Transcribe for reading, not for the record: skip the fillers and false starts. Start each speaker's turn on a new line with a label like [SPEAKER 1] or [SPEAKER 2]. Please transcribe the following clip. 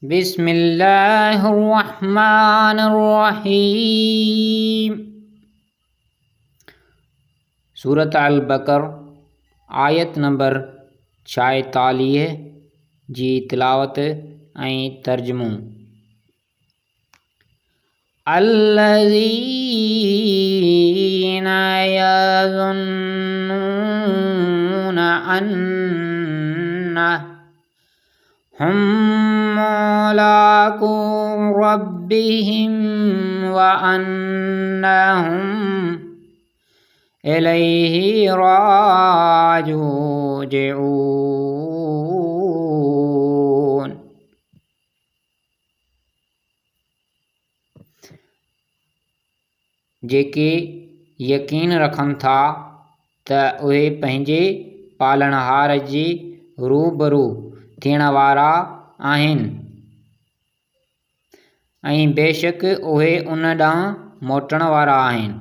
[SPEAKER 1] बिस्मिल्लाहिर्रहमानिर्रहीम। सूरत अल बकर आयत नंबर 46 जी तिलावत ऐं तर्जुमो। अल्लज़ीना यज़ुन्नूना अन्नहुम मुलाक़ू रब्बिहिम व अन्नहुम इलैहि राजिऊन। जेके यकीन रखनि था त उहे पंहिंजे पालणहार जे रूबरू थियण वारा आहिनि ऐं बेशक उहे उन ॾांहुं मोटण वारा आहिनि।